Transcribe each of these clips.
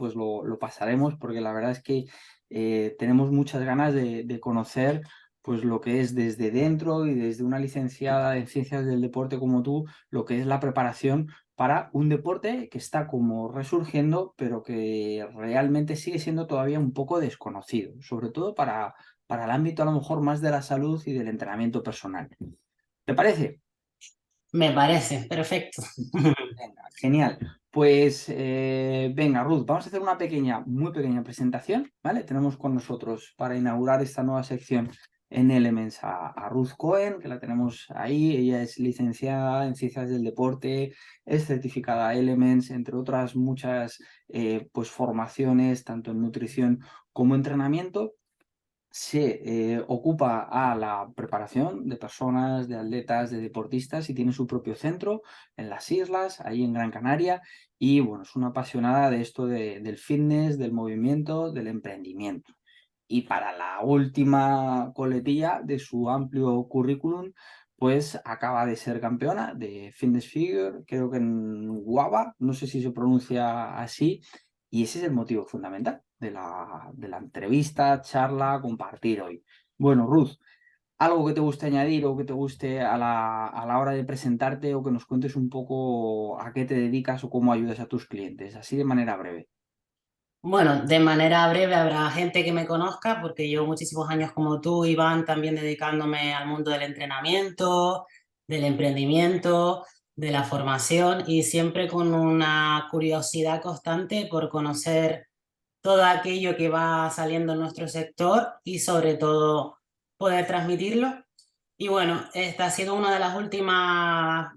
pues lo pasaremos, porque la verdad es que tenemos muchas ganas de conocer pues lo que es desde dentro y desde una licenciada en ciencias del deporte como tú, lo que es la preparación para un deporte que está como resurgiendo, pero que realmente sigue siendo todavía un poco desconocido, sobre todo para el ámbito a lo mejor más de la salud y del entrenamiento personal. ¿Te parece? Me parece, perfecto. Venga, genial. Pues venga, Ruth, vamos a hacer una pequeña, muy pequeña presentación, ¿vale? Tenemos con nosotros para inaugurar esta nueva sección en Elements a Ruth Cohen, que la tenemos ahí. Ella es licenciada en Ciencias del Deporte, es certificada Elements, entre otras muchas pues formaciones, tanto en nutrición como entrenamiento. Se ocupa a la preparación de personas, de atletas, de deportistas y tiene su propio centro en las islas, ahí en Gran Canaria. Y bueno, es una apasionada de esto del fitness, del movimiento, del emprendimiento. Y para la última coletilla de su amplio currículum, pues acaba de ser campeona de Fitness Figure, creo que en Guava, no sé si se pronuncia así, y ese es el motivo fundamental de la entrevista, charla, compartir hoy. Bueno, Ruth, algo que te guste añadir o que te guste a la hora de presentarte o que nos cuentes un poco a qué te dedicas o cómo ayudas a tus clientes, así de manera breve. Bueno, de manera breve habrá gente que me conozca porque llevo muchísimos años como tú, Iván, también dedicándome al mundo del entrenamiento, del emprendimiento, de la formación y siempre con una curiosidad constante por conocer todo aquello que va saliendo en nuestro sector y sobre todo poder transmitirlo. Y bueno, esta ha sido una de las últimas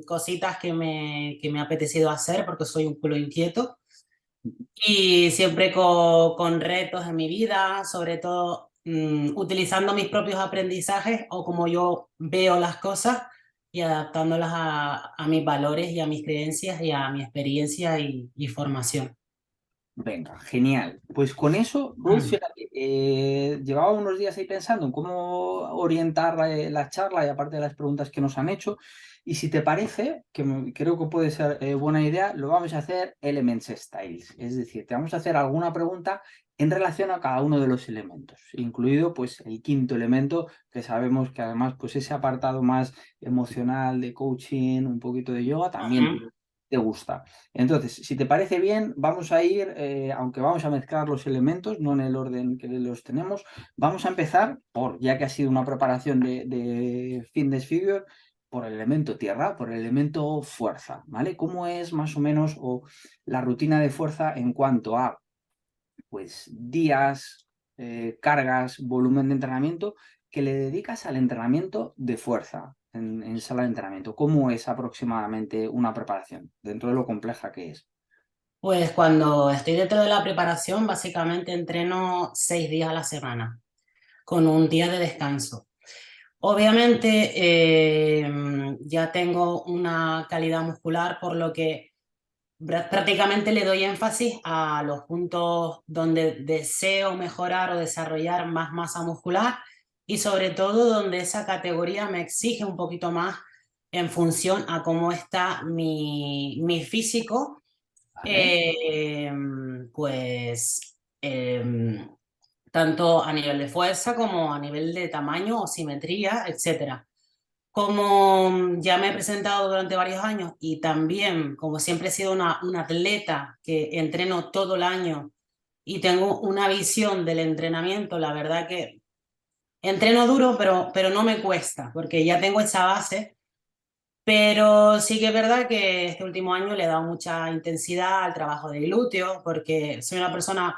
cositas que me ha apetecido hacer porque soy un culo inquieto y siempre con retos en mi vida, sobre todo utilizando mis propios aprendizajes o como yo veo las cosas y adaptándolas a mis valores y a mis creencias y a mi experiencia y formación. Venga, genial. Pues con eso, Ruth, fíjate, llevaba unos días ahí pensando en cómo orientar la charla y aparte de las preguntas que nos han hecho. Y si te parece, que creo que puede ser buena idea, lo vamos a hacer Elements Styles. Es decir, te vamos a hacer alguna pregunta en relación a cada uno de los elementos, incluido pues el quinto elemento, que sabemos que además pues ese apartado más emocional de coaching, un poquito de yoga, también Ujú. te gusta. Entonces, si te parece bien, vamos a ir, aunque vamos a mezclar los elementos, no en el orden que los tenemos, vamos a empezar por, ya que ha sido una preparación de Fitness Figure, por el elemento tierra, por el elemento fuerza, ¿vale? ¿Cómo es más o menos o la rutina de fuerza en cuanto a, pues, días, cargas, volumen de entrenamiento que le dedicas al entrenamiento de fuerza en sala de entrenamiento? ¿Cómo es aproximadamente una preparación dentro de lo compleja que es? Pues cuando estoy dentro de la preparación, básicamente entreno 6 días a la semana, con un día de descanso. Obviamente ya tengo una calidad muscular, por lo que prácticamente le doy énfasis a los puntos donde deseo mejorar o desarrollar más masa muscular y sobre todo donde esa categoría me exige un poquito más en función a cómo está mi físico, ¿Vale? eh, pues tanto a nivel de fuerza como a nivel de tamaño o simetría, etcétera. Como ya me he presentado durante varios años y también, como siempre he sido una atleta que entreno todo el año y tengo una visión del entrenamiento, la verdad que entreno duro, pero no me cuesta, porque ya tengo esa base. Pero sí que es verdad que este último año le he dado mucha intensidad al trabajo de glúteo, porque soy una persona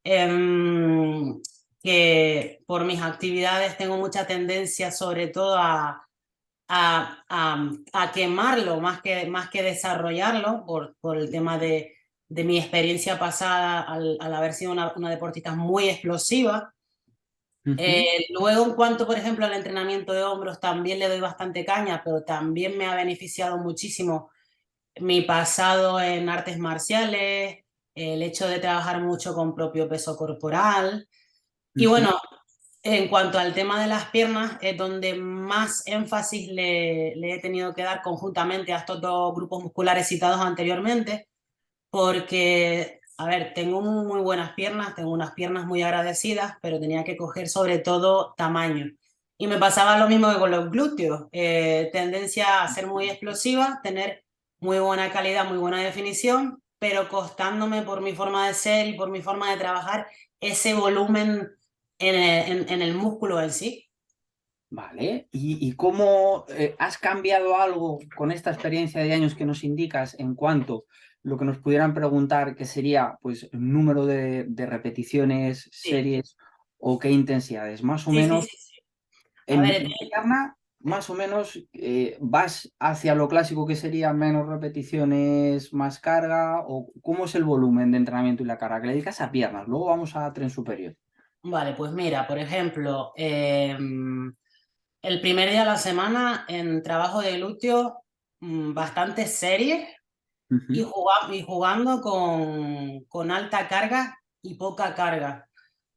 em, que por mis actividades tengo mucha tendencia sobre todo a quemarlo más que desarrollarlo por el tema de mi experiencia pasada al haber sido una deportista muy explosiva. Ujú. Luego, en cuanto, por ejemplo, al entrenamiento de hombros, también le doy bastante caña, pero también me ha beneficiado muchísimo mi pasado en artes marciales, el hecho de trabajar mucho con propio peso corporal. Y Ujú. bueno, en cuanto al tema de las piernas, es donde más énfasis le he tenido que dar conjuntamente a estos dos grupos musculares citados anteriormente, porque a ver, tengo muy buenas piernas, tengo unas piernas muy agradecidas, pero tenía que coger sobre todo tamaño. Y me pasaba lo mismo que con los glúteos, tendencia a ser muy explosiva, tener muy buena calidad, muy buena definición, pero costándome por mi forma de ser y por mi forma de trabajar ese volumen en el músculo en sí. Vale, ¿y cómo has cambiado algo con esta experiencia de años que nos indicas en cuanto lo que nos pudieran preguntar que sería pues el número de repeticiones, Sí, series o qué intensidades? Más o sí, sí, menos sí, sí. A ver, en pierna, más o menos vas hacia lo clásico que sería menos repeticiones, más carga o cómo es el volumen de entrenamiento y la carga que le dedicas a piernas. Luego vamos a tren superior. vale, pues mira, por ejemplo, el primer día de la semana en trabajo de glúteo, bastantes series Ujú, y jugando con alta carga y poca carga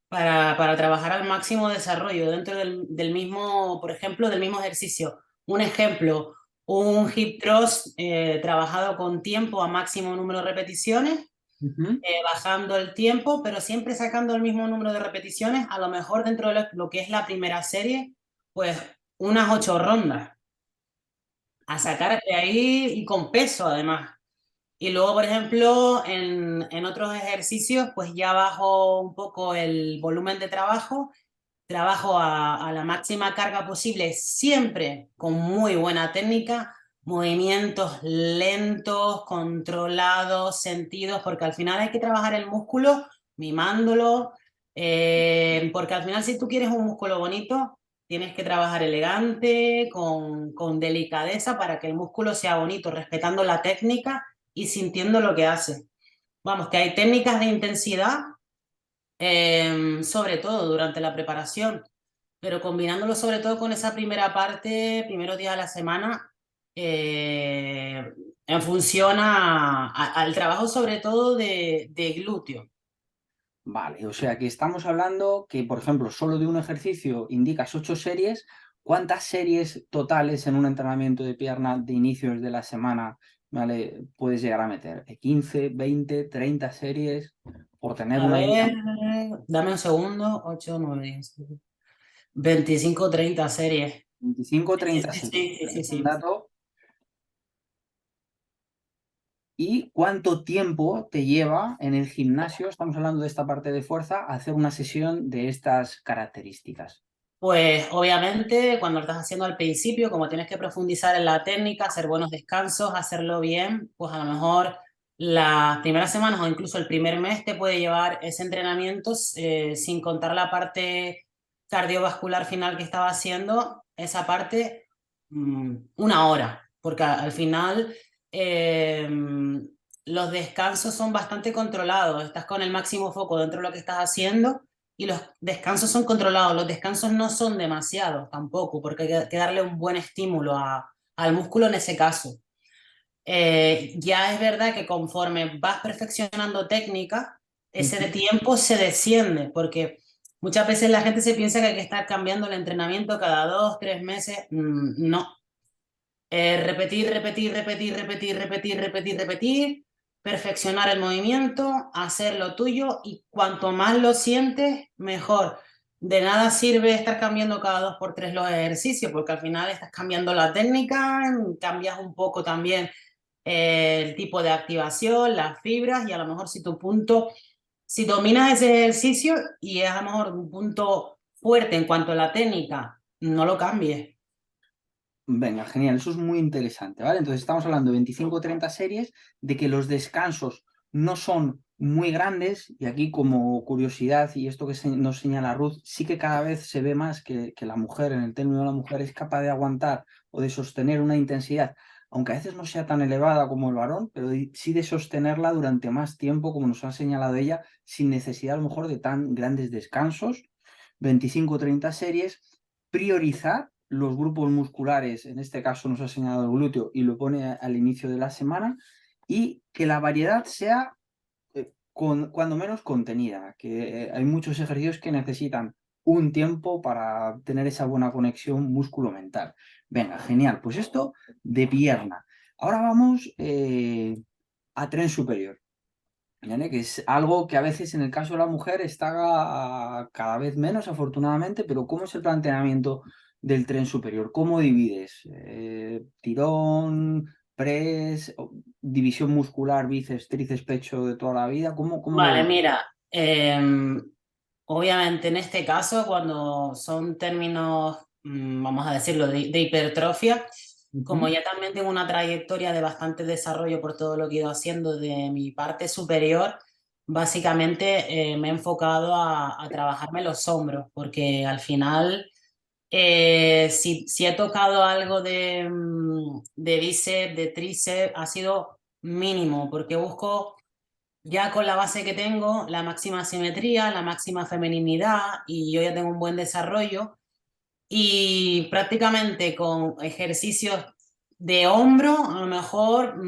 para trabajar al máximo desarrollo dentro del mismo, por ejemplo, del mismo ejercicio. Un ejemplo, un hip thrust trabajado con tiempo a máximo número de repeticiones, ujú. bajando el tiempo, pero siempre sacando el mismo número de repeticiones, a lo mejor dentro de lo que es la primera serie, pues unas 8 rondas, a sacar de ahí y con peso además. Y luego, por ejemplo, en otros ejercicios, pues ya bajo un poco el volumen de trabajo, trabajo a la máxima carga posible, siempre con muy buena técnica, movimientos lentos, controlados, sentidos, porque al final hay que trabajar el músculo mimándolo, porque al final si tú quieres un músculo bonito, tienes que trabajar elegante, con delicadeza para que el músculo sea bonito, respetando la técnica y sintiendo lo que hace. Vamos, que hay técnicas de intensidad, sobre todo durante la preparación, pero combinándolo sobre todo con esa primera parte, primeros días de la semana, en función al trabajo sobre todo de glúteo. Vale, o sea que estamos hablando que, por ejemplo, solo de un ejercicio indicas 8 series. ¿Cuántas series totales en un entrenamiento de pierna de inicios de la semana, ¿vale? Puedes llegar a meter? ¿15, 20, 30 series? Por tener A una idea. ver, dame un segundo, 8, 9, 10, 25, 30 series. 25, Sí, 30 sí, series. sí, sí, Un sí. dato. ¿Y cuánto tiempo te lleva en el gimnasio? Estamos hablando de esta parte de fuerza, a hacer una sesión de estas características. Pues obviamente cuando lo estás haciendo al principio, como tienes que profundizar en la técnica, hacer buenos descansos, hacerlo bien, pues a lo mejor las primeras semanas o incluso el primer mes te puede llevar ese entrenamiento, sin contar la parte cardiovascular final que estaba haciendo, esa parte, 1 hora, porque al final eh, los descansos son bastante controlados, estás con el máximo foco dentro de lo que estás haciendo y los descansos son controlados, los descansos no son demasiados tampoco, porque hay que darle un buen estímulo al músculo en ese caso. Ya es verdad que conforme vas perfeccionando técnica, ese de Ujú. tiempo se desciende, porque muchas veces la gente se piensa que hay que estar cambiando el entrenamiento cada 2, 3 meses. No, repetir, repetir, repetir, repetir, repetir, repetir, repetir, perfeccionar el movimiento, hacer lo tuyo y cuanto más lo sientes, mejor. De nada sirve estar cambiando cada 2 por 3 los ejercicios, porque al final estás cambiando la técnica, cambias un poco también el tipo de activación, las fibras y a lo mejor si tu punto, si dominas ese ejercicio y es a lo mejor un punto fuerte en cuanto a la técnica, no lo cambies. Venga, genial, eso es muy interesante, ¿vale? Entonces estamos hablando de 25 o 30 series, de que los descansos no son muy grandes, y aquí como curiosidad, y esto que nos señala Ruth, sí que cada vez se ve más que la mujer, en el término de la mujer, es capaz de aguantar o de sostener una intensidad, aunque a veces no sea tan elevada como el varón, pero sí de sostenerla durante más tiempo, como nos ha señalado ella, sin necesidad a lo mejor de tan grandes descansos. 25 o 30 series, priorizar los grupos musculares, en este caso nos ha señalado el glúteo y lo pone al inicio de la semana, y que la variedad sea cuando menos contenida, que hay muchos ejercicios que necesitan un tiempo para tener esa buena conexión músculo-mental. Venga, genial, pues esto de pierna. Ahora vamos a tren superior. ¿vale? Que es algo que a veces en el caso de la mujer está cada vez menos, afortunadamente, pero ¿cómo es el planteamiento del tren superior? ¿Cómo divides? ¿Tirón, press, división muscular, bíceps, tríceps, pecho de toda la vida? ¿Cómo lo Vale, divides? mira, obviamente en este caso, cuando son términos, vamos a decirlo, de hipertrofia, como Ujú. ya también tengo una trayectoria de bastante desarrollo por todo lo que he ido haciendo de mi parte superior, básicamente me he enfocado a trabajarme los hombros, porque al final, si he tocado algo de bíceps, de tríceps, ha sido mínimo, porque busco ya con la base que tengo, la máxima simetría, la máxima femeninidad y yo ya tengo un buen desarrollo y prácticamente con ejercicios de hombro, a lo mejor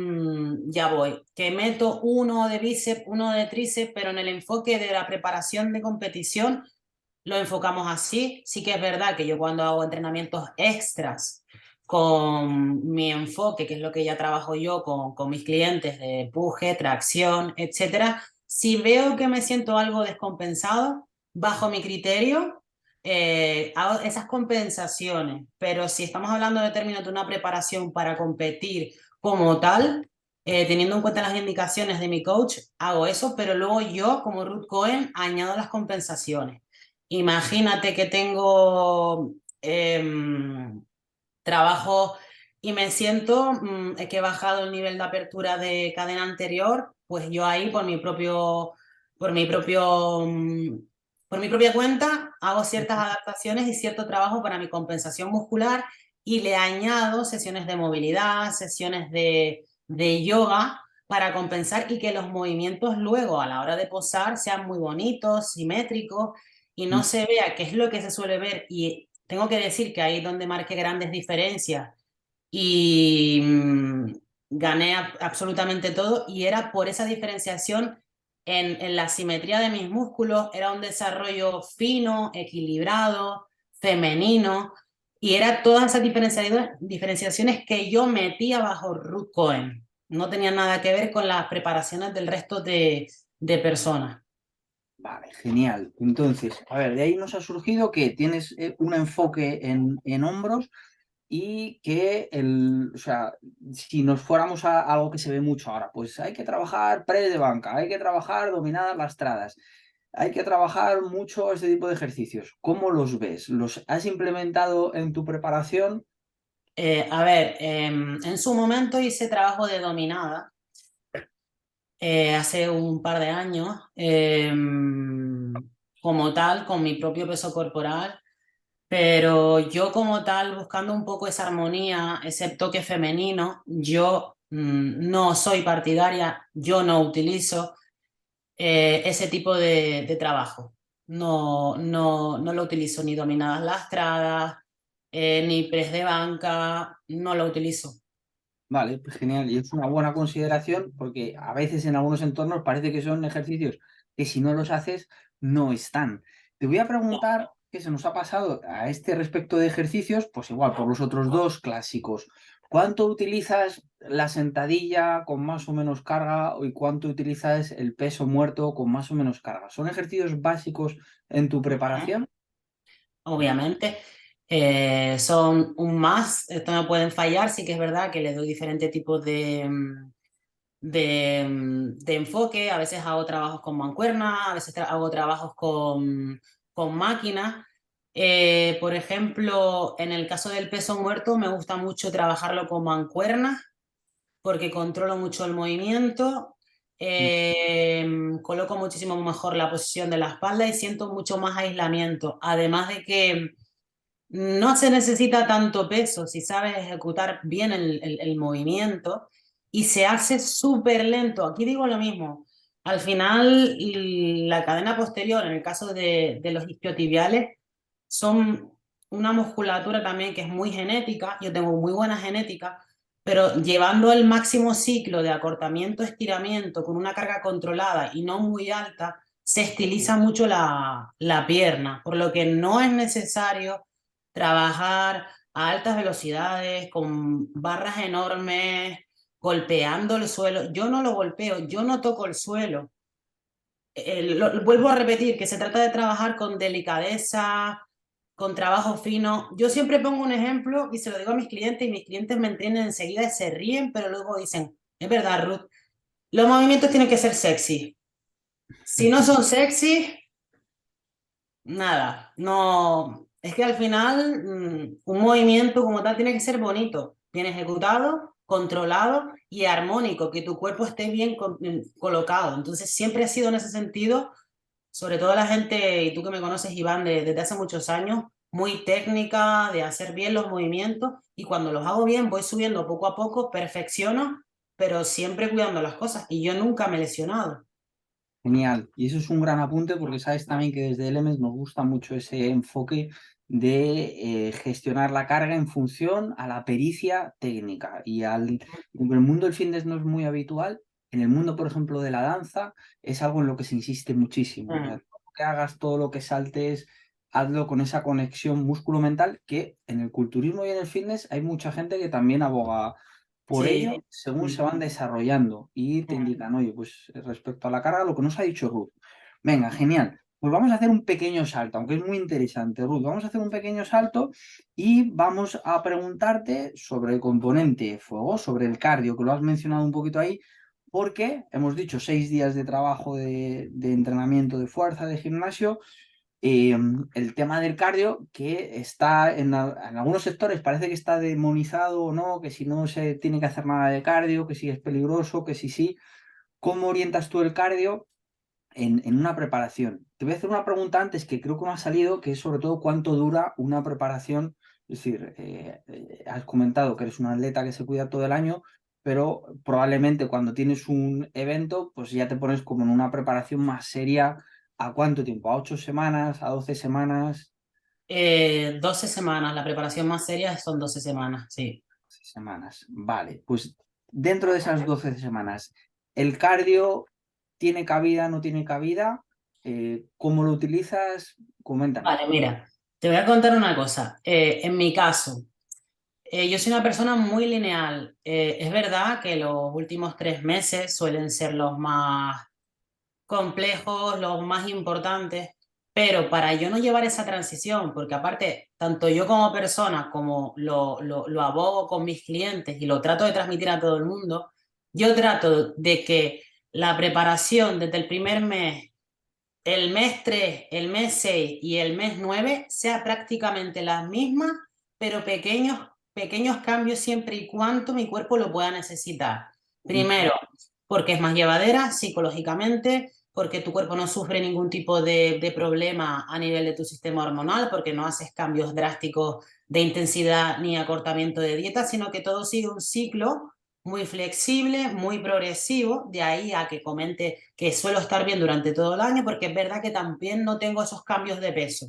ya voy. Que meto uno de bíceps, uno de tríceps, pero en el enfoque de la preparación de competición lo enfocamos así. Sí que es verdad que yo cuando hago entrenamientos extras con mi enfoque, que es lo que ya trabajo yo con mis clientes de empuje, tracción, etcétera, si veo que me siento algo descompensado, bajo mi criterio, hago esas compensaciones. Pero si estamos hablando de términos de una preparación para competir como tal, teniendo en cuenta las indicaciones de mi coach, hago eso, pero luego yo, como Ruth Cohen, añado las compensaciones. Imagínate que tengo trabajo y me siento que he bajado el nivel de apertura de cadena anterior, pues yo ahí por mi propio, por mi propia cuenta hago ciertas adaptaciones y cierto trabajo para mi compensación muscular y le añado sesiones de movilidad, sesiones de yoga para compensar y que los movimientos luego a la hora de posar sean muy bonitos, simétricos y no se vea qué es lo que se suele ver. Y tengo que decir que ahí es donde marqué grandes diferencias y gané absolutamente todo y era por esa diferenciación en la simetría de mis músculos, era un desarrollo fino, equilibrado, femenino y era todas esas diferenciaciones que yo metía bajo Ruth Cohen. No tenía nada que ver con las preparaciones del resto de personas. Vale, genial. Entonces, a ver, de ahí nos ha surgido que tienes un enfoque en hombros y que o sea, si nos fuéramos a algo que se ve mucho ahora, pues hay que trabajar pre de banca, hay que trabajar dominadas lastradas, hay que trabajar mucho este tipo de ejercicios. ¿Cómo los ves? ¿Los has implementado en tu preparación? A ver, en su momento hice trabajo de dominada hace un par de años, como tal, con mi propio peso corporal, pero yo como tal, buscando un poco esa armonía, ese toque femenino, yo no soy partidaria, yo no utilizo ese tipo de trabajo. No lo utilizo ni dominadas lastradas, ni press de banca, no lo utilizo. Vale, pues genial. Y es una buena consideración porque a veces en algunos entornos parece que son ejercicios que si no los haces no están. Te voy a preguntar qué se nos ha pasado a este respecto de ejercicios, pues igual por los otros dos clásicos. ¿Cuánto utilizas la sentadilla con más o menos carga y cuánto utilizas el peso muerto con más o menos carga? ¿Son ejercicios básicos en tu preparación? Obviamente. Son un más, esto no pueden fallar, sí que es verdad que les doy diferentes tipos de enfoque, a veces hago trabajos con mancuerna, a veces hago trabajos con máquina. Por ejemplo, en el caso del peso muerto me gusta mucho trabajarlo con mancuerna porque controlo mucho el movimiento, coloco muchísimo mejor la posición de la espalda y siento mucho más aislamiento, además de que no se necesita tanto peso si sabes ejecutar bien el movimiento y se hace súper lento. Aquí digo lo mismo. Al final, la cadena posterior, en el caso de los isquiotibiales, son una musculatura también que es muy genética. Yo tengo muy buena genética, pero llevando el máximo ciclo de acortamiento, estiramiento con una carga controlada y no muy alta, se estiliza mucho la pierna, por lo que no es necesario trabajar a altas velocidades, con barras enormes, golpeando el suelo. Yo no lo golpeo, yo no toco el suelo. vuelvo a repetir que se trata de trabajar con delicadeza, con trabajo fino. Yo siempre pongo un ejemplo y se lo digo a mis clientes y mis clientes me entienden enseguida y se ríen, pero luego dicen, es verdad, Ruth, los movimientos tienen que ser sexy. Si no son sexy, nada, no. Es que al final un movimiento como tal tiene que ser bonito, bien ejecutado, controlado y armónico, que tu cuerpo esté bien colocado. Entonces siempre ha sido en ese sentido, sobre todo la gente, y tú que me conoces, Iván, desde hace muchos años, muy técnica, de hacer bien los movimientos, y cuando los hago bien voy subiendo poco a poco, perfecciono, pero siempre cuidando las cosas, y yo nunca me he lesionado. Genial. Y eso es un gran apunte porque sabes también que desde Elements nos gusta mucho ese enfoque de gestionar la carga en función a la pericia técnica. En el mundo del fitness no es muy habitual. En el mundo, por ejemplo, de la danza, es algo en lo que se insiste muchísimo. O sea, Mm. todo lo que hagas, todo lo que saltes, hazlo con esa conexión músculo-mental que en el culturismo y en el fitness hay mucha gente que también aboga por ello, Sí. según se Mm. van desarrollando y te Mm. indican, oye, pues respecto a la carga, lo que nos ha dicho Ruth. Venga, genial. Pues vamos a hacer un pequeño salto, aunque es muy interesante, Ruth. Vamos a hacer un pequeño salto y vamos a preguntarte sobre el componente fuego, sobre el cardio, que lo has mencionado un poquito ahí, porque hemos dicho 6 días de trabajo de entrenamiento de fuerza, de gimnasio, el tema del cardio, que está en algunos sectores parece que está demonizado o no, que si no se tiene que hacer nada de cardio, que si es peligroso, que si sí. ¿Cómo orientas tú el cardio en una preparación? Te voy a hacer una pregunta antes que creo que no ha salido, que es sobre todo cuánto dura una preparación. Es decir, has comentado que eres un atleta que se cuida todo el año, pero probablemente cuando tienes un evento, pues ya te pones como en una preparación más seria. ¿A cuánto tiempo? ¿A 8 semanas? ¿A 12 semanas? 12 semanas, la preparación más seria son 12 semanas, sí. 12 semanas. Vale, pues dentro de esas 12 semanas, ¿el cardio tiene cabida, no tiene cabida? ¿Cómo lo utilizas? Coméntame. Vale, mira, te voy a contar una cosa. En mi caso, yo soy una persona muy lineal. Es verdad que los últimos 3 meses suelen ser los más complejos, los más importantes, pero para yo no llevar esa transición, porque aparte, tanto yo como persona, como lo abogo con mis clientes y lo trato de transmitir a todo el mundo, yo trato de que la preparación desde el primer mes, el mes 3, el mes 6 y el mes 9 sea prácticamente las mismas, pero pequeños cambios siempre y cuando mi cuerpo lo pueda necesitar. Primero, porque es más llevadera psicológicamente, porque tu cuerpo no sufre ningún tipo de problema a nivel de tu sistema hormonal, porque no haces cambios drásticos de intensidad ni acortamiento de dieta, sino que todo sigue un ciclo muy flexible, muy progresivo, de ahí a que comente que suelo estar bien durante todo el año, porque es verdad que también no tengo esos cambios de peso.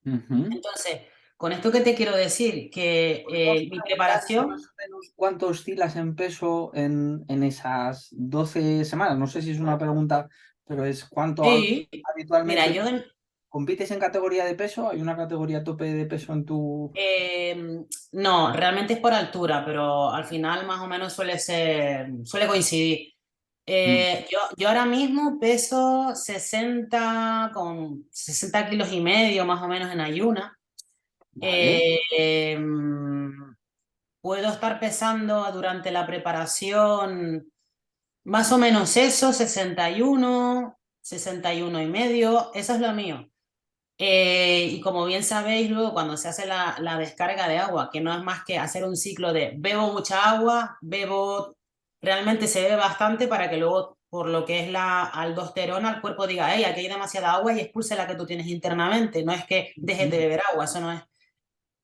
Ujú. Entonces, con esto que te quiero decir, que ¿Podemos mi preguntarte más preparación, o menos cuánto oscilas en peso en esas 12 semanas? No sé si es una pregunta, pero es cuánto sí, mira, habitualmente yo compites en categoría de peso. ¿Hay una categoría tope de peso en tu...? no, realmente es por altura, pero al final más o menos suele coincidir. Mm. Yo ahora mismo peso 60 kilos y medio más o menos en ayuna. Vale. Eh, mm, Puedo estar pesando durante la preparación más o menos eso, 61 y medio, eso es lo mío. Y como bien sabéis, luego cuando se hace la descarga de agua, que no es más que hacer un ciclo de bebo mucha agua, realmente se bebe bastante para que luego, por lo que es la aldosterona, el cuerpo diga, hey, aquí hay demasiada agua y expulse la que tú tienes internamente. No es que dejes de Ujú. beber agua, eso no es.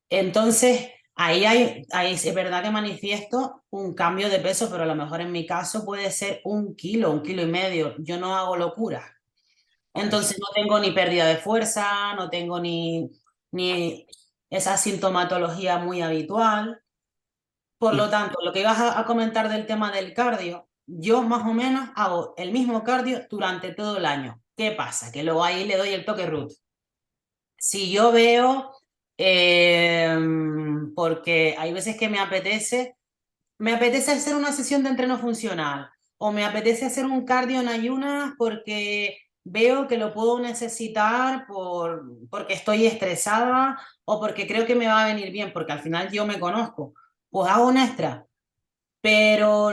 Entonces, ahí es verdad que manifiesto un cambio de peso, pero a lo mejor en mi caso puede ser 1 kilo, 1 kilo y medio. Yo no hago locura. Es- Entonces no tengo ni pérdida de fuerza, no tengo ni esa sintomatología muy habitual. Por y lo tanto, lo que ibas a comentar del tema del cardio, yo más o menos hago el mismo cardio durante todo el año. ¿Qué pasa? Que luego ahí le doy el toque root. Si yo veo, eh, porque hay veces que me apetece hacer una sesión de entreno funcional o me apetece hacer un cardio en ayunas porque veo que lo puedo necesitar porque estoy estresada o porque creo que me va a venir bien, porque al final yo me conozco, pues hago un extra. Pero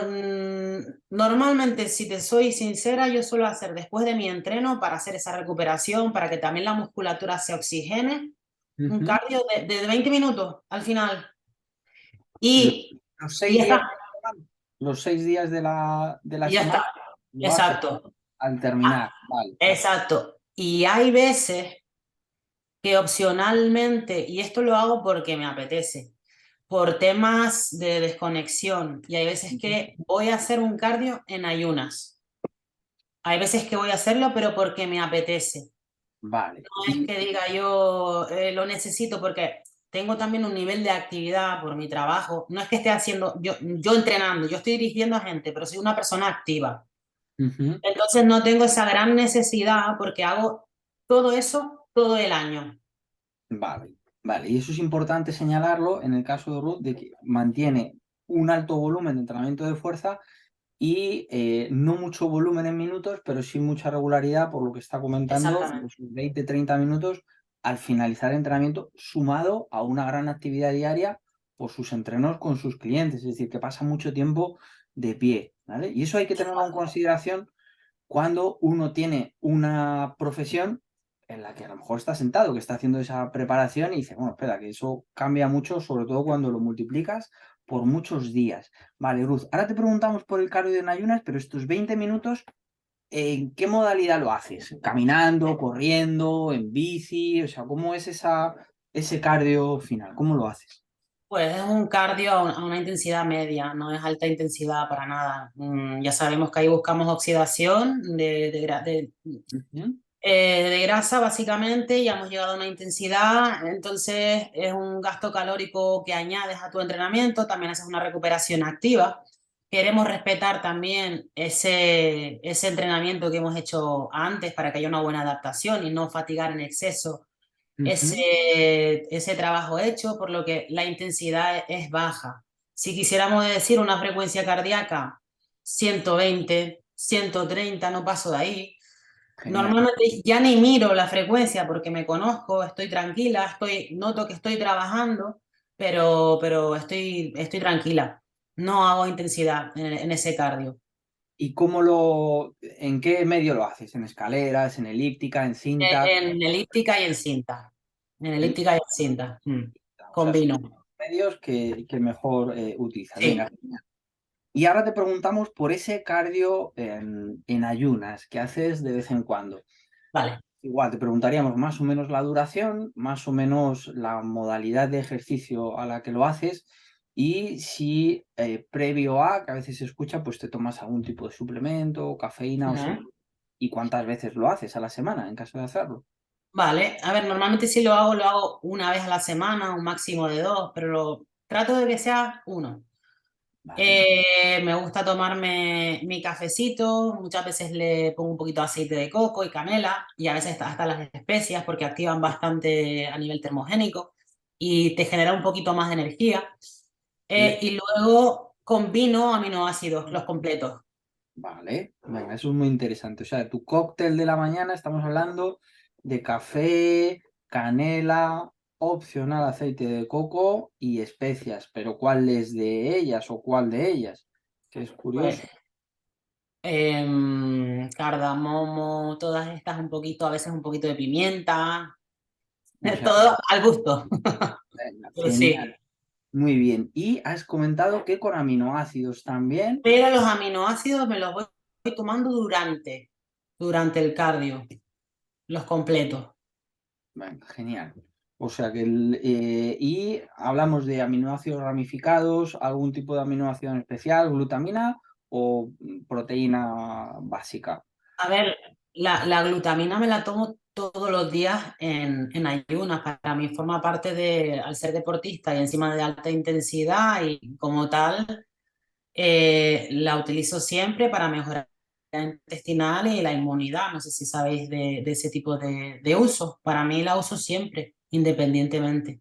normalmente, si te soy sincera, yo suelo hacer después de mi entreno para hacer esa recuperación, para que también la musculatura se oxigene, un Ujú. cardio de 20 minutos al final. Los, Y, los y seis ya días, está, los 6 días de la y ya semana está. lo haces Exacto. al Ah, terminar. Vale. exacto. Y hay veces que opcionalmente, y esto lo hago porque me apetece, por temas de desconexión, y hay veces Ujú. que voy a hacer un cardio en ayunas. Hay veces que voy a hacerlo, pero porque me apetece. Vale. No es Y, que diga yo lo necesito porque tengo también un nivel de actividad por mi trabajo. No es que esté haciendo, yo entrenando, yo estoy dirigiendo a gente, pero soy una persona activa. ujú. Entonces no tengo esa gran necesidad porque hago todo eso todo el año. Vale, vale. Y eso es importante señalarlo en el caso de Ruth, de que mantiene un alto volumen de entrenamiento de fuerza y no mucho volumen en minutos, pero sí mucha regularidad, por lo que está comentando, Exactamente. los 20-30 minutos al finalizar el entrenamiento, sumado a una gran actividad diaria por sus entrenos con sus clientes, es decir, que pasa mucho tiempo de pie, ¿vale? Y eso hay que tenerlo en consideración cuando uno tiene una profesión en la que a lo mejor está sentado, que está haciendo esa preparación y dice, bueno, espera, que eso cambia mucho, sobre todo cuando lo multiplicas por muchos días. Vale, Ruth, ahora te preguntamos por el cardio en ayunas, pero estos 20 minutos, ¿en qué modalidad lo haces? ¿Caminando, corriendo, en bici? O sea, ¿cómo es ese cardio final? ¿Cómo lo haces? Pues es un cardio a una intensidad media, no es alta intensidad para nada. Ya sabemos que ahí buscamos oxidación Ujú. de grasa básicamente, ya hemos llegado a una intensidad, entonces es un gasto calórico que añades a tu entrenamiento, también haces una recuperación activa. Queremos respetar también ese entrenamiento que hemos hecho antes para que haya una buena adaptación y no fatigar en exceso Ujú. ese trabajo hecho, por lo que la intensidad es baja. Si quisiéramos decir una frecuencia cardíaca, 120, 130, no paso de ahí. Genial. Normalmente ya ni miro la frecuencia porque me conozco, estoy tranquila, noto que estoy trabajando, pero estoy tranquila. No hago intensidad en ese cardio. ¿Y en qué medio lo haces? ¿En escaleras, en elíptica, en cinta? En elíptica y en cinta. En elíptica y en cinta. O sea, son Combino. medios que mejor utilizas. Sí, Venga. Y ahora te preguntamos por ese cardio en ayunas que haces de vez en cuando. vale. Igual te preguntaríamos más o menos la duración, más o menos la modalidad de ejercicio a la que lo haces y si previo a, que a veces se escucha, pues te tomas algún tipo de suplemento, cafeína o Ujú. sí. ¿Y cuántas veces lo haces a la semana en caso de hacerlo? Vale, a ver, normalmente si lo hago una vez a la semana, un máximo de dos, pero trato de que sea uno. Vale. Me gusta tomarme mi cafecito, muchas veces le pongo un poquito de aceite de coco y canela y a veces hasta las especias porque activan bastante a nivel termogénico y te genera un poquito más de energía. Sí. Y luego combino aminoácidos, los completos. Vale, venga, eso es muy interesante. O sea, tu cóctel de la mañana, estamos hablando de café, canela, opcional aceite de coco y especias, pero ¿cuál es de ellas o cuál de ellas? Que es Pues curioso. cardamomo, todas estas un poquito, a veces un poquito de pimienta, O sea, todo al gusto. venga, Pues genial, sí, muy bien. Y has comentado que con aminoácidos también. pero los aminoácidos me los voy tomando durante el cardio, los completos. Venga, genial. O sea que y hablamos de aminoácidos ramificados, algún tipo de aminoácido en especial, glutamina o proteína básica. A ver, la glutamina me la tomo todos los días en ayunas. Para mí forma parte al ser deportista y encima de alta intensidad y como tal, la utilizo siempre para mejorar la intestinal y la inmunidad. No sé si sabéis de ese tipo de uso. Para mí la uso siempre, independientemente.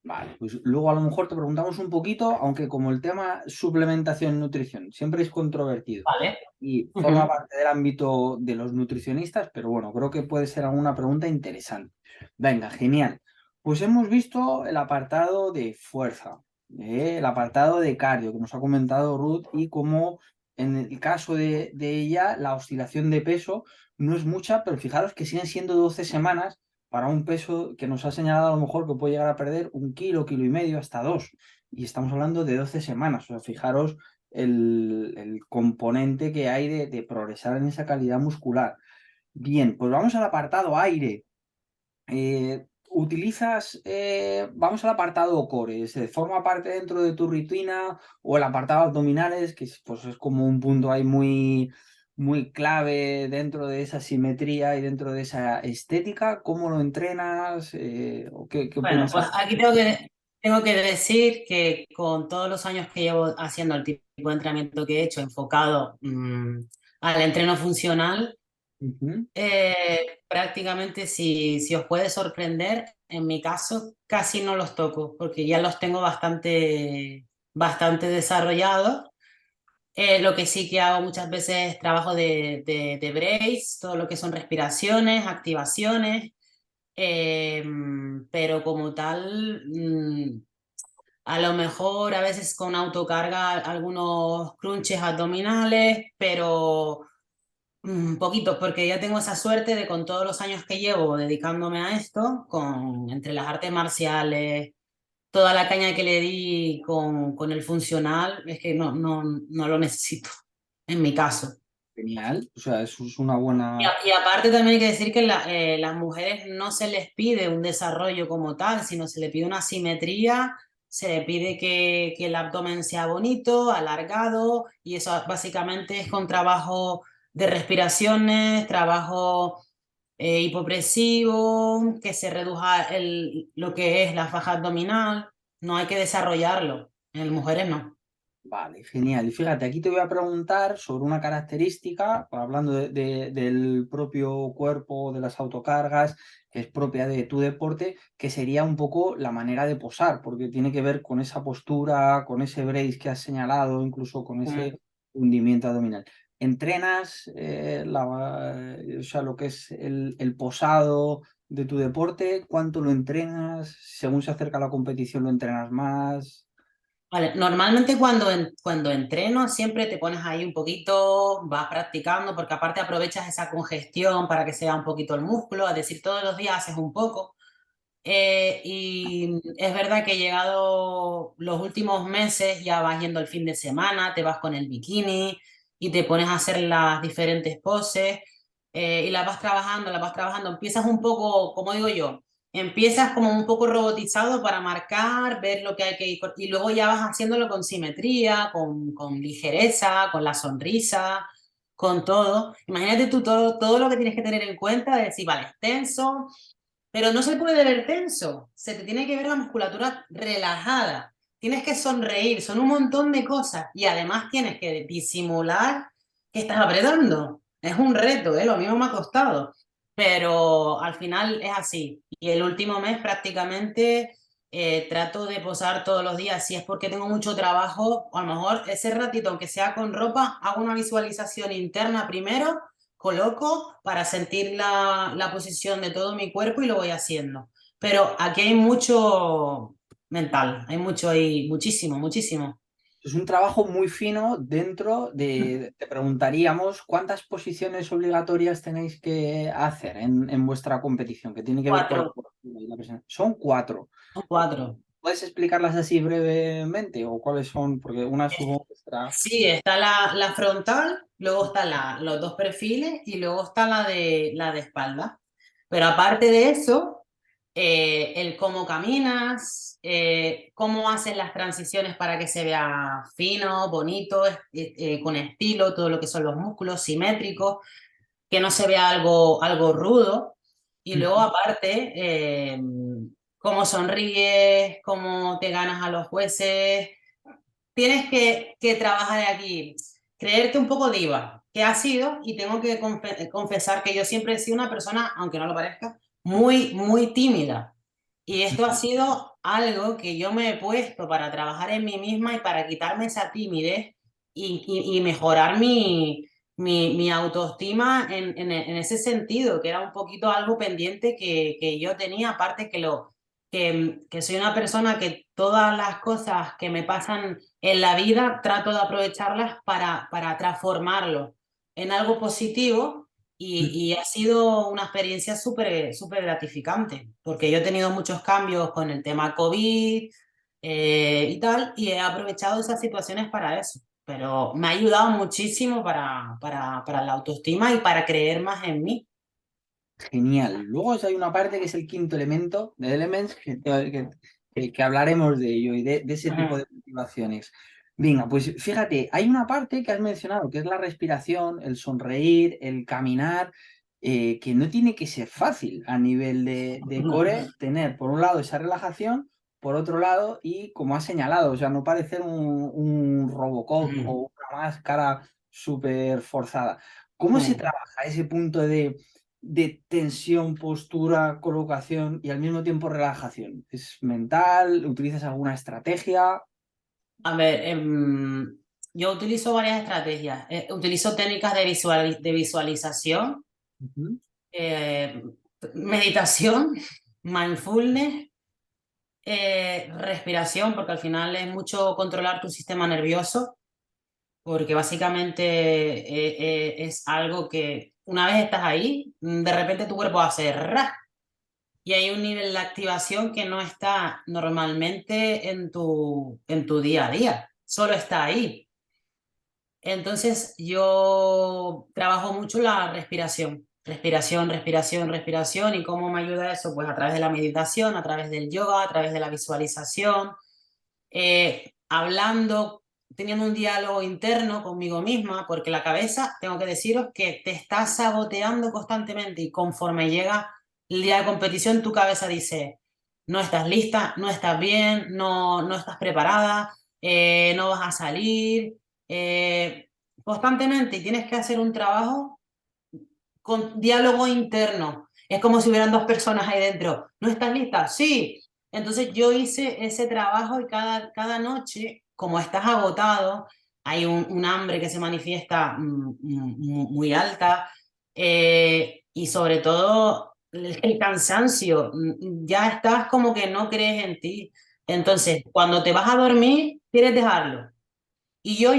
Vale, pues luego a lo mejor te preguntamos un poquito, aunque como el tema suplementación y nutrición siempre es controvertido ¿Vale? y forma Ujú. parte del ámbito de los nutricionistas, pero bueno, creo que puede ser alguna pregunta interesante. Venga, genial. Pues hemos visto el apartado de fuerza, el apartado de cardio que nos ha comentado Ruth y cómo en el caso de ella la oscilación de peso no es mucha, pero fijaros que siguen siendo 12 semanas para un peso que nos ha señalado a lo mejor que puede llegar a perder 1 kilo, kilo y medio, hasta 2. Y estamos hablando de 12 semanas. O sea, fijaros el componente que hay de progresar en esa calidad muscular. Bien, pues vamos al apartado aire. Vamos al apartado core, ¿forma parte dentro de tu rutina o el apartado abdominales, que pues, es como un punto ahí muy, muy clave dentro de esa simetría y dentro de esa estética? ¿Cómo lo entrenas? ¿O qué Bueno, opinas pues aquí tengo que decir que con todos los años que llevo haciendo el tipo de entrenamiento que he hecho, enfocado al entreno funcional, Ujú. prácticamente si os puede sorprender, en mi caso casi no los toco, porque ya los tengo bastante desarrollados. Lo que sí que hago muchas veces es trabajo de brace, todo lo que son respiraciones, activaciones, eh, pero como tal, a lo mejor a veces con autocarga algunos crunches abdominales, pero poquitos, porque ya tengo esa suerte de con todos los años que llevo dedicándome a esto, entre las artes marciales, toda la caña que le di con el funcional, es que no lo necesito, en mi caso. Genial, o sea, eso es una buena... Y aparte también hay que decir que las mujeres no se les pide un desarrollo como tal, sino se le pide una simetría, se le pide que el abdomen sea bonito, alargado, y eso básicamente es con trabajo de respiraciones, trabajo hipopresivo, que se reduzca lo que es la faja abdominal, no hay que desarrollarlo, en mujeres no. Vale, genial. Y fíjate, aquí te voy a preguntar sobre una característica, hablando del propio cuerpo, de las autocargas, que es propia de tu deporte, que sería un poco la manera de posar, porque tiene que ver con esa postura, con ese brace que has señalado, incluso con ese hundimiento abdominal. ¿Entrenas o sea, lo que es el posado de tu deporte? ¿Cuánto lo entrenas? Según se acerca la competición, ¿lo entrenas más? Vale, normalmente cuando entreno siempre te pones ahí un poquito, vas practicando, porque aparte aprovechas esa congestión para que se vea un poquito el músculo, es decir, todos los días haces un poco. Y es verdad que llegado los últimos meses ya vas yendo el fin de semana, te vas con el bikini y te pones a hacer las diferentes poses y las vas trabajando. Empiezas un poco, como digo yo, empiezas como un poco robotizado para marcar, ver lo que hay que ir y luego ya vas haciéndolo con simetría, con ligereza, con la sonrisa, con todo. Imagínate tú todo lo que tienes que tener en cuenta de decir, vale, es tenso, pero no se puede ver tenso, se te tiene que ver la musculatura relajada, tienes que sonreír, son un montón de cosas y además tienes que disimular que estás apretando. Es un reto, ¿eh? Lo mismo me ha costado, pero al final es así. Y el último mes prácticamente trato de posar todos los días. Si es porque tengo mucho trabajo, a lo mejor ese ratito, aunque sea con ropa, hago una visualización interna primero, coloco para sentir la posición de todo mi cuerpo y lo voy haciendo. Pero aquí hay mucho mental, hay mucho ahí, muchísimo, muchísimo. Es un trabajo muy fino dentro de, te preguntaríamos cuántas posiciones obligatorias tenéis que hacer en vuestra competición, que tiene que ver con la Cuatro, postura y la presión. Son 4. son cuatro. ¿Puedes explicarlas así brevemente o cuáles son? Porque una supongo que será... Sí, está la frontal, luego están los dos perfiles y luego está la de espalda. Pero aparte de eso, el cómo caminas, cómo haces las transiciones para que se vea fino, bonito, con estilo, todo lo que son los músculos simétricos, que no se vea algo rudo. Y luego aparte, cómo sonríes, cómo te ganas a los jueces, tienes que trabajar aquí, creerte un poco diva, que ha sido, y tengo que confesar que yo siempre he sido una persona, aunque no lo parezca, muy tímida. Y esto ha sido algo que yo me he puesto para trabajar en mí misma y para quitarme esa timidez y mejorar mi autoestima en ese sentido, que era un poquito algo pendiente que yo tenía, aparte que soy una persona que todas las cosas que me pasan en la vida trato de aprovecharlas para transformarlo en algo positivo y ha sido una experiencia súper gratificante, porque yo he tenido muchos cambios con el tema COVID y tal, y he aprovechado esas situaciones para eso. Pero me ha ayudado muchísimo para la autoestima y para creer más en mí. Genial. Luego hay una parte que es el quinto elemento de Elements, que hablaremos de ello y de ese tipo de motivaciones. Venga, pues fíjate, hay una parte que has mencionado, que es la respiración, el sonreír, el caminar, que no tiene que ser fácil a nivel de core tener, por un lado, esa relajación, por otro lado, y como has señalado, o sea, no parecer un Robocop o una máscara súper forzada. ¿Cómo se trabaja ese punto de tensión, postura, colocación y al mismo tiempo relajación? ¿Es mental? ¿Utilizas alguna estrategia? A ver, yo utilizo varias estrategias. Utilizo técnicas de visualización, Ujú. eh, meditación, mindfulness, respiración, porque al final es mucho controlar tu sistema nervioso, porque básicamente es algo que una vez estás ahí, de repente tu cuerpo hace ras y hay un nivel de activación que no está normalmente en tu día a día, solo está ahí. Entonces yo trabajo mucho la respiración, respiración. ¿Y cómo me ayuda eso? Pues a través de la meditación, a través del yoga, a través de la visualización, hablando, teniendo un diálogo interno conmigo misma, porque la cabeza, tengo que deciros que te está saboteando constantemente y conforme llega el día de competición, tu cabeza dice, no estás lista, no estás bien, no estás preparada, no vas a salir, constantemente y tienes que hacer un trabajo con diálogo interno. Es como si hubieran dos personas ahí dentro. ¿No estás lista? Sí. Entonces yo hice ese trabajo y cada noche, como estás agotado, hay un hambre que se manifiesta muy alta y sobre todo el cansancio. Ya estás como que no crees en ti. Entonces, cuando te vas a dormir, quieres dejarlo. Y yo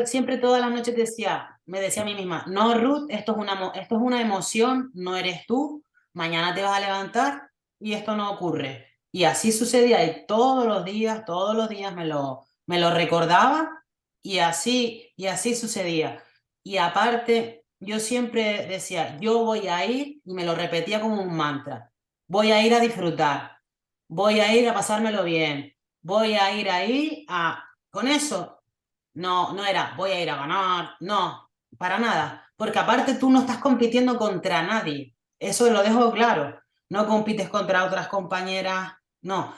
siempre todas las noches decía, me decía a mí misma, no, Ruth, esto es una emoción, no eres tú, mañana te vas a levantar y esto no ocurre. Y así sucedía y todos los días me lo recordaba y así sucedía. Y aparte, yo siempre decía, yo voy a ir, y me lo repetía como un mantra, voy a ir a disfrutar, voy a ir a pasármelo bien, voy a ir ahí a... Con eso no era voy a ir a ganar, no, para nada, porque aparte tú no estás compitiendo contra nadie, eso lo dejo claro, no compites contra otras compañeras, no.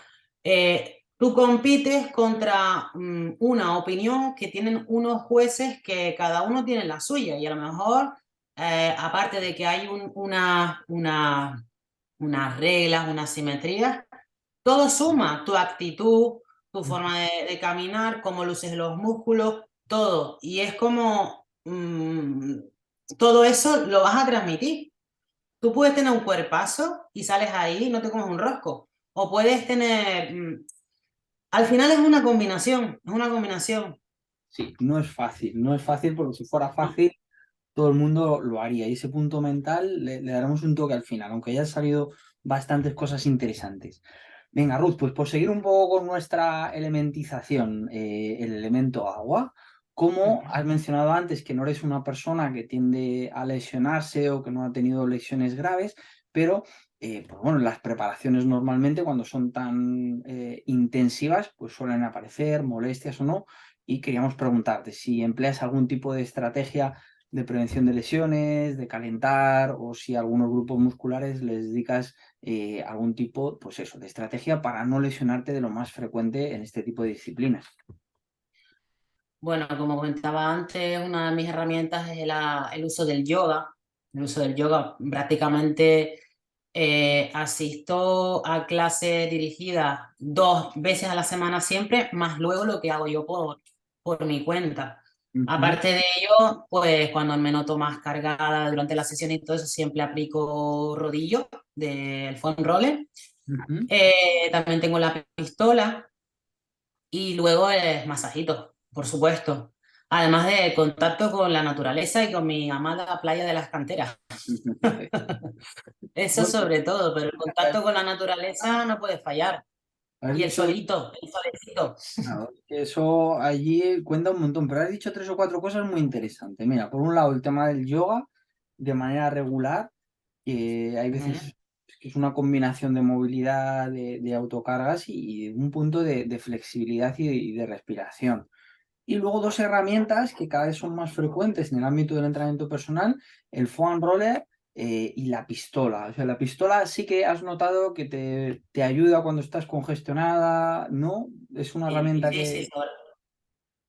Tú compites contra una opinión que tienen unos jueces que cada uno tiene la suya y a lo mejor, aparte de que hay unas reglas, unas simetrías, todo suma, tu actitud, tu forma de caminar, cómo luces los músculos, todo. Y es como todo eso lo vas a transmitir. Tú puedes tener un cuerpazo y sales ahí y no te comes un rosco. O puedes tener... al final es una combinación, es una combinación. Sí, no es fácil porque si fuera fácil todo el mundo lo haría y ese punto mental le daremos un toque al final, aunque ya han salido bastantes cosas interesantes. Venga, Ruth, pues por seguir un poco con nuestra elementización, el elemento agua, como has mencionado antes que no eres una persona que tiende a lesionarse o que no ha tenido lesiones graves, pero pues bueno, las preparaciones normalmente cuando son tan intensivas, pues suelen aparecer molestias o no, y queríamos preguntarte si empleas algún tipo de estrategia de prevención de lesiones, de calentar, o si a algunos grupos musculares les dedicas algún tipo, pues eso, de estrategia para no lesionarte de lo más frecuente en este tipo de disciplinas. Bueno, como comentaba antes, una de mis herramientas es el uso del yoga. El uso del yoga prácticamente. Asisto a clases dirigidas 2 veces a la semana siempre, más luego lo que hago yo por mi cuenta. Ujú, Aparte de ello, pues cuando me noto más cargada durante la sesión y todo eso, siempre aplico rodillo del foam roller. ujú. También tengo la pistola y luego el masajito, por supuesto. Además de contacto con la naturaleza y con mi amada playa de las canteras. Eso Bueno, sobre todo, pero el has contacto con la naturaleza no puede fallar. has Y el dicho, solito, el solecito. claro, que eso allí cuenta un montón, pero has dicho tres o cuatro cosas muy interesantes. Mira, por un lado, el tema del yoga de manera regular, que hay Ujú. veces que es una combinación de movilidad, de autocargas y un punto de flexibilidad y de respiración. Y luego dos herramientas que cada vez son más frecuentes en el ámbito del entrenamiento personal, el foam roller y la pistola. O sea, la pistola sí que has notado que te ayuda cuando estás congestionada, ¿no? Es una Sí, herramienta sí, sí, que...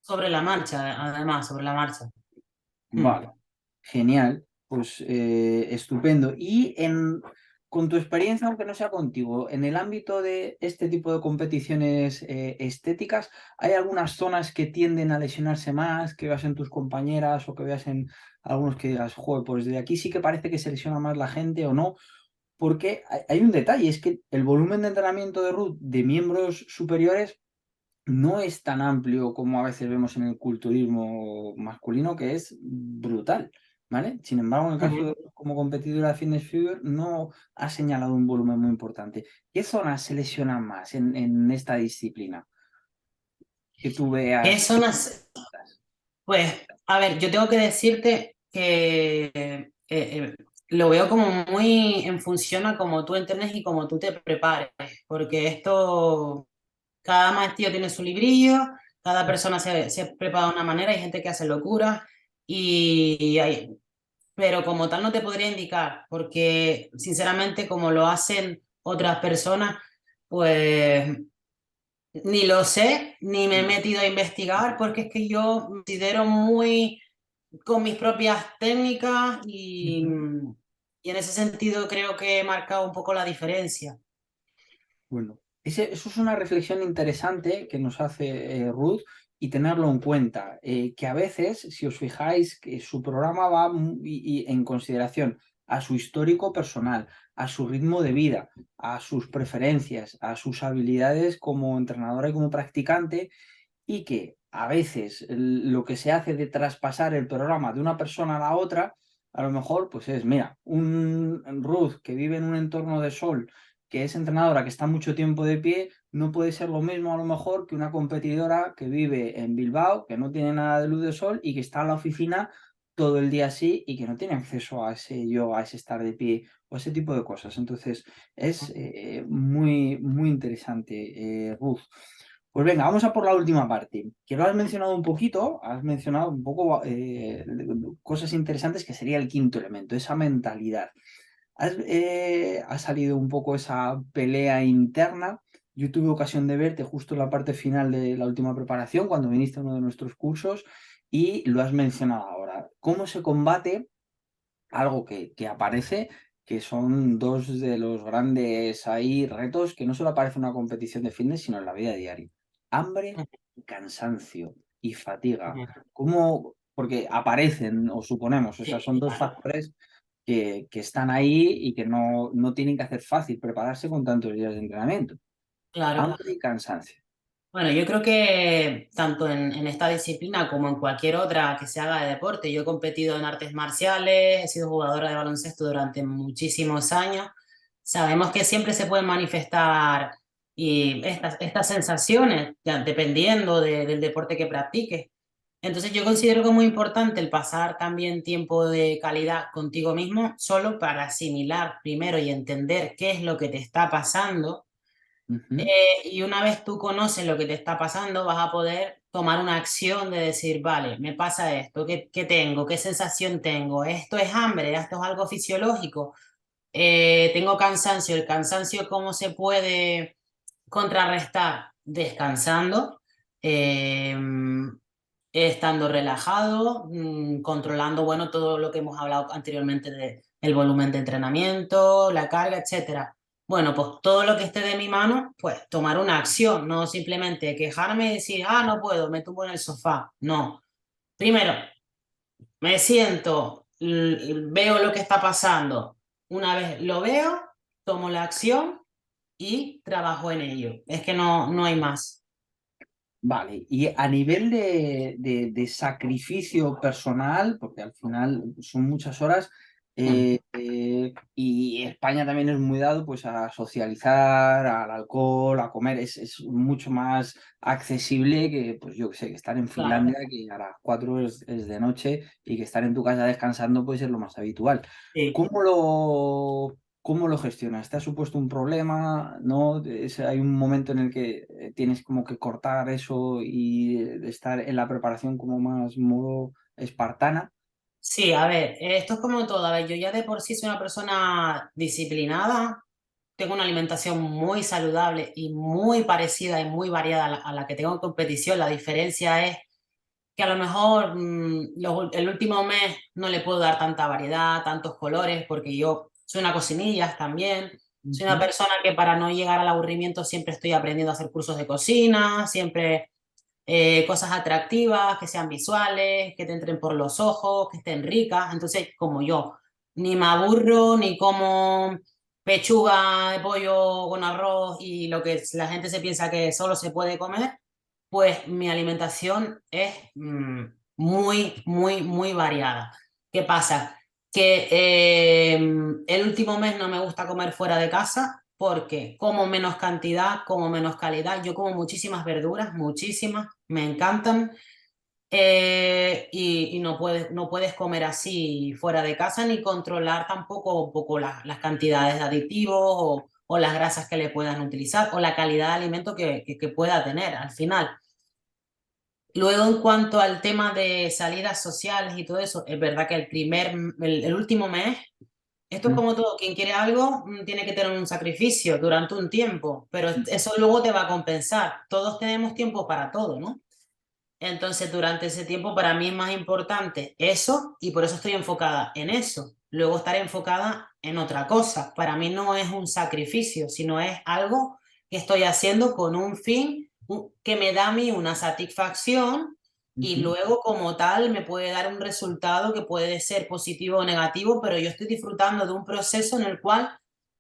sobre la marcha, además, sobre la marcha. Mm. Vale, genial, pues estupendo. Con tu experiencia, aunque no sea contigo, en el ámbito de este tipo de competiciones estéticas, ¿hay algunas zonas que tienden a lesionarse más, que veas en tus compañeras o que veas en algunos que digas, joder, pues de aquí sí que parece que se lesiona más la gente o no? Porque hay un detalle, es que el volumen de entrenamiento de RUT de miembros superiores no es tan amplio como a veces vemos en el culturismo masculino, que es brutal, ¿vale? Sin embargo, en el caso Ujú. de como competidora de fitness figure, no ha señalado un volumen muy importante. ¿Qué zonas se lesionan más en esta disciplina? Que tú ¿Qué veas. zonas? Pues, a ver, yo tengo que decirte que lo veo como muy en función a cómo tú entrenes y cómo tú te prepares, porque esto, cada maestría tiene su librillo, cada persona se prepara de una manera, hay gente que hace locuras y hay, pero como tal no te podría indicar, porque sinceramente como lo hacen otras personas, pues ni lo sé, ni me he metido a investigar, porque es que yo me considero muy con mis propias técnicas y en ese sentido creo que he marcado un poco la diferencia. Bueno, eso es una reflexión interesante que nos hace Ruth y tenerlo en cuenta, que a veces, si os fijáis, que su programa va en consideración a su histórico personal, a su ritmo de vida, a sus preferencias, a sus habilidades como entrenadora y como practicante, y que a veces lo que se hace de traspasar el programa de una persona a la otra, a lo mejor pues es, mira, un Ruth que vive en un entorno de sol, que es entrenadora, que está mucho tiempo de pie, no puede ser lo mismo a lo mejor que una competidora que vive en Bilbao, que no tiene nada de luz de sol y que está en la oficina todo el día así y que no tiene acceso a ese yoga, a ese estar de pie o ese tipo de cosas. Entonces es muy, muy interesante, Ruth. Pues venga, vamos a por la última parte, que lo has mencionado un poquito, has mencionado un poco cosas interesantes que sería el quinto elemento, esa mentalidad. Ha salido un poco esa pelea interna. Yo tuve ocasión de verte justo en la parte final de la última preparación, cuando viniste a uno de nuestros cursos, y lo has mencionado ahora. ¿Cómo se combate algo que aparece, que son dos de los grandes ahí retos que no solo aparece en una competición de fitness, sino en la vida diaria? Hambre, y cansancio y fatiga. ¿Cómo? Porque aparecen, o suponemos, o sea, Sí, son dos claro, factores que están ahí y que no tienen que hacer fácil prepararse con tantos días de entrenamiento. claro. Hambre y cansancio. Bueno, yo creo que tanto en esta disciplina como en cualquier otra que se haga de deporte, yo he competido en artes marciales, he sido jugadora de baloncesto durante muchísimos años. Sabemos que siempre se pueden manifestar y estas sensaciones, ya, dependiendo del deporte que practiques. Entonces yo considero que es muy importante el pasar también tiempo de calidad contigo mismo, solo para asimilar primero y entender qué es lo que te está pasando, Ujú, y una vez tú conoces lo que te está pasando, vas a poder tomar una acción de decir, vale, me pasa esto, ¿qué tengo? ¿Qué sensación tengo? ¿Esto es hambre? ¿Esto es algo fisiológico? Tengo cansancio. ¿El cansancio cómo se puede contrarrestar? Descansando, eh, estando relajado, controlando, bueno, todo lo que hemos hablado anteriormente el volumen de entrenamiento, la carga, etcétera. Bueno, pues todo lo que esté de mi mano, pues tomar una acción, no simplemente quejarme y decir, ah, no puedo, me tumbo en el sofá. No. Primero, me siento, veo lo que está pasando. Una vez lo veo, tomo la acción y trabajo en ello. Es que no hay más. Vale, y a nivel de sacrificio personal, porque al final son muchas horas, Mm. y España también es muy dado pues a socializar, al alcohol, a comer, es mucho más accesible que, pues yo que sé, que estar en Claro, Finlandia, que a las 4 es de noche, y que estar en tu casa descansando pues es lo más habitual. sí. ¿Cómo lo gestionas? ¿Te ha supuesto un problema? ¿No? Hay un momento en el que tienes como que cortar eso y estar en la preparación como más modo espartana. Sí, a ver, esto es como todo. A ver, yo ya de por sí soy una persona disciplinada, tengo una alimentación muy saludable y muy parecida y muy variada a la que tengo en competición. La diferencia es que a lo mejor el último mes no le puedo dar tanta variedad, tantos colores, porque yo soy una cocinilla también. Soy una Ujú, persona que para no llegar al aburrimiento siempre estoy aprendiendo a hacer cursos de cocina, siempre cosas atractivas, que sean visuales, que te entren por los ojos, que estén ricas. Entonces, como yo, ni me aburro, ni como pechuga de pollo con arroz y lo que la gente se piensa que solo se puede comer, pues mi alimentación es muy variada. ¿Qué pasa? Que el último mes no me gusta comer fuera de casa porque como menos cantidad, como menos calidad. Yo como muchísimas verduras, muchísimas, me encantan. Y no puedes comer así fuera de casa ni controlar tampoco un poco las cantidades de aditivos o las grasas que le puedan utilizar o la calidad de alimento que pueda tener al final. Luego, en cuanto al tema de salidas sociales y todo eso, es verdad que el último mes, esto es ujú, como todo, quien quiere algo tiene que tener un sacrificio durante un tiempo, pero eso luego te va a compensar. Todos tenemos tiempo para todo, ¿no? Entonces, durante ese tiempo para mí es más importante eso y por eso estoy enfocada en eso. Luego estaré enfocada en otra cosa. Para mí no es un sacrificio, sino es algo que estoy haciendo con un fin que me da a mí una satisfacción y ujú. luego como tal me puede dar un resultado que puede ser positivo o negativo, pero yo estoy disfrutando de un proceso en el cual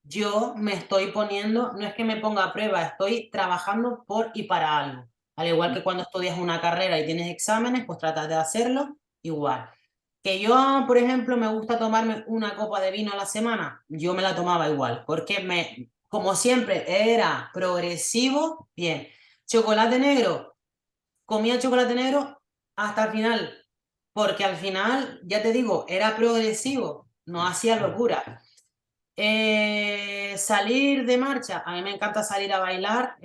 yo me estoy poniendo, no es que me ponga a prueba, estoy trabajando por y para algo. Al igual que cuando estudias una carrera y tienes exámenes, pues tratas de hacerlo igual. Que yo, por ejemplo, me gusta tomarme una copa de vino a la semana, yo me la tomaba igual, porque como siempre, era progresivo, bien. Chocolate negro, comía chocolate negro hasta el final, porque al final, ya te digo, era progresivo, no hacía locura. Salir de marcha, a mí me encanta salir a bailar,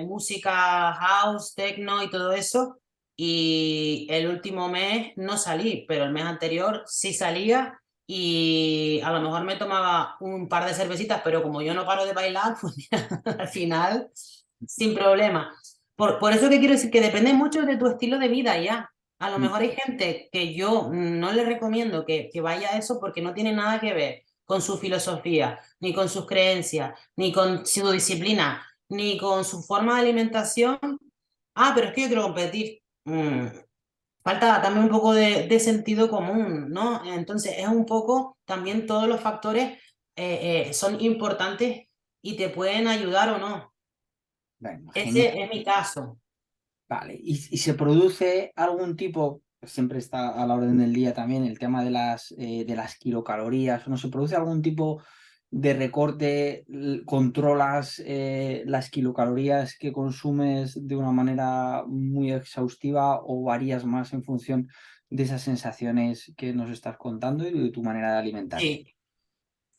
música house, techno y todo eso. Y el último mes no salí, pero el mes anterior sí salía y a lo mejor me tomaba un par de cervecitas, pero como yo no paro de bailar, pues mira, al final, sin problema. Por eso que quiero decir que depende mucho de tu estilo de vida ya. A lo mejor hay gente que yo no le recomiendo que vaya a eso porque no tiene nada que ver con su filosofía, ni con sus creencias, ni con su disciplina, ni con su forma de alimentación. Ah, pero es que yo quiero competir. Falta también un poco de sentido común, ¿no? Entonces es un poco, también todos los factores son importantes y te pueden ayudar o no. Venga, genial. Ese es mi caso. Vale, ¿y se produce algún tipo, siempre está a la orden del día también el tema de las kilocalorías, ¿no se produce algún tipo de recorte? ¿Controlas las kilocalorías que consumes de una manera muy exhaustiva o varías más en función de esas sensaciones que nos estás contando y de tu manera de alimentarte? Sí.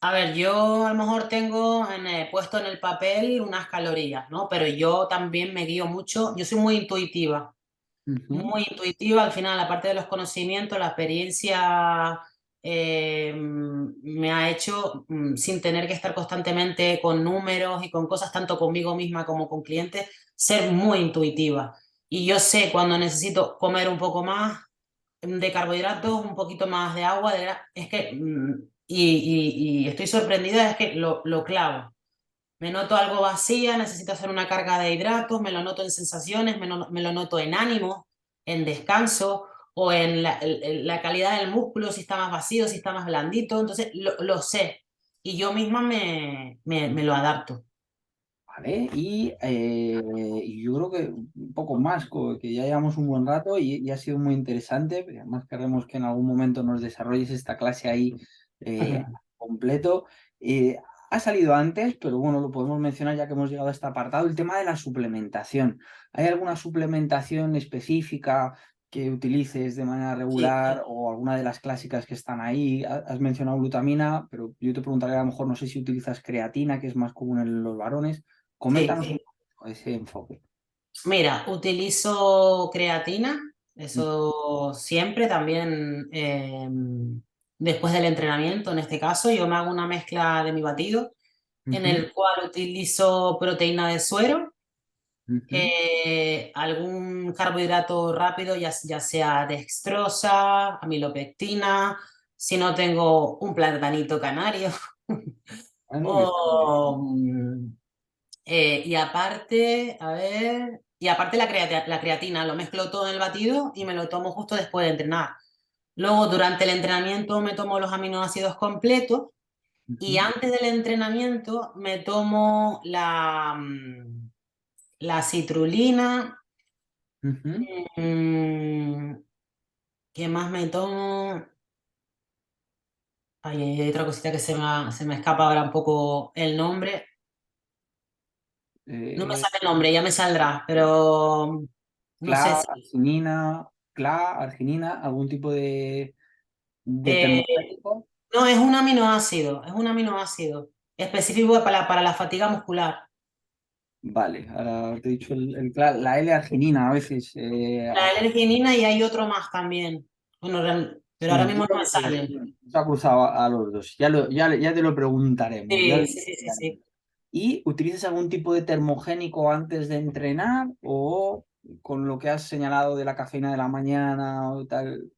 A ver, yo a lo mejor tengo puesto en el papel unas calorías, ¿no? Pero yo también me guío mucho, yo soy Ujú, muy intuitiva, al final, aparte de los conocimientos, la experiencia me ha hecho, sin tener que estar constantemente con números y con cosas, tanto conmigo misma como con clientes, ser muy intuitiva. Y yo sé cuando necesito comer un poco más de carbohidratos, un poquito más de agua, es que y estoy sorprendida, es que lo clavo. Me noto algo vacía, necesito hacer una carga de hidratos, me lo noto en sensaciones, me lo noto en ánimo, en descanso o en la calidad del músculo, si está más vacío, si está más blandito. Entonces lo sé y yo misma me lo adapto. ¿Vale? Y yo creo que un poco más, que ya llevamos un buen rato y ha sido muy interesante, pero además queremos que en algún momento nos desarrolles esta clase ahí completo. Eh, Ha salido antes, pero bueno, lo podemos mencionar ya que hemos llegado a este apartado, el tema de la suplementación. ¿Hay alguna suplementación específica que utilices de manera Sí, regular o alguna de las clásicas que están ahí? Has mencionado glutamina, pero yo te preguntaría a lo mejor, no sé si utilizas creatina, que es más común en los varones. Coméntanos sí. un poco ese enfoque. Mira, utilizo creatina, Mm, eso siempre también después del entrenamiento, en este caso, yo me hago una mezcla de mi batido en ujú, el cual utilizo proteína de suero, ujú. algún carbohidrato rápido, ya sea dextrosa, amilopectina, si no tengo un platanito canario. Bueno, que está muy O, bien. y aparte, a ver, y aparte la creatina, lo mezclo todo en el batido y me lo tomo justo después de entrenar. Luego, durante el entrenamiento me tomo los aminoácidos completos y Ujú, antes del entrenamiento me tomo la citrulina. ujú. mm, ¿Qué más me tomo? Ay, hay otra cosita que se me escapa ahora un poco el nombre. No me Eh, sale el nombre, ya me saldrá, pero no sé si. arginina, arginina, algún tipo de eh, termogénico. no, es un aminoácido específico para la fatiga muscular. Vale, ahora te he dicho la L-arginina a veces. La L-arginina y hay otro más también. Bueno, pero ahora Sí, yo mismo no creo me que sale. nos ha cruzado a los dos. Ya te lo preguntaremos. Sí, sí, sí, sí, sí. ¿Y utilizas algún tipo de termogénico antes de entrenar o con lo que has señalado de la cafeína de la mañana o tal?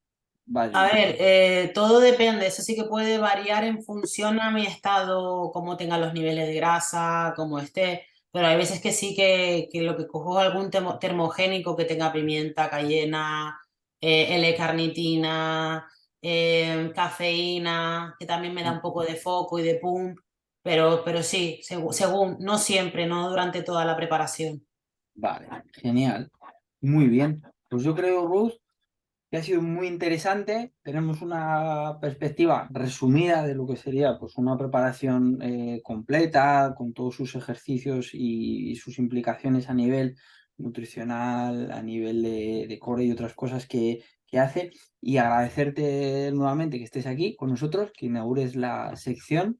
Vas A bien. ver, todo depende, eso sí que puede variar en función a mi estado, cómo tenga los niveles de grasa, cómo esté, pero hay veces que sí que lo que cojo es algún termogénico que tenga pimienta, cayena, L-carnitina, cafeína, que también me da un poco de foco y de pump, pero sí, según, no siempre, no durante toda la preparación. Vale, genial. Muy bien. Pues yo creo, Ruth, que ha sido muy interesante. Tenemos una perspectiva resumida de lo que sería pues, una preparación completa, con todos sus ejercicios y sus implicaciones a nivel nutricional, a nivel de core y otras cosas que hace. Y agradecerte nuevamente que estés aquí con nosotros, que inaugures la sección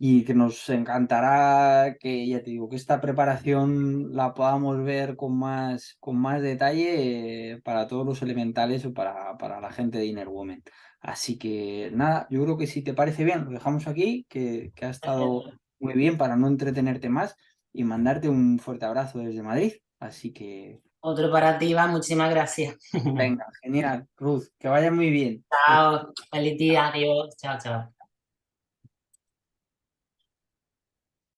y que nos encantará que, ya te digo, que esta preparación la podamos ver con más detalle para todos los elementales o para la gente de Inner Women. Así que nada, yo creo que si te parece bien, lo dejamos aquí, que ha estado Perfecto. muy bien para no entretenerte más y mandarte un fuerte abrazo desde Madrid. Así que, Otro para ti, Iván, muchísimas gracias. venga, genial, Ruth, que vaya muy bien. Chao, feliz día, adiós, chao, chao.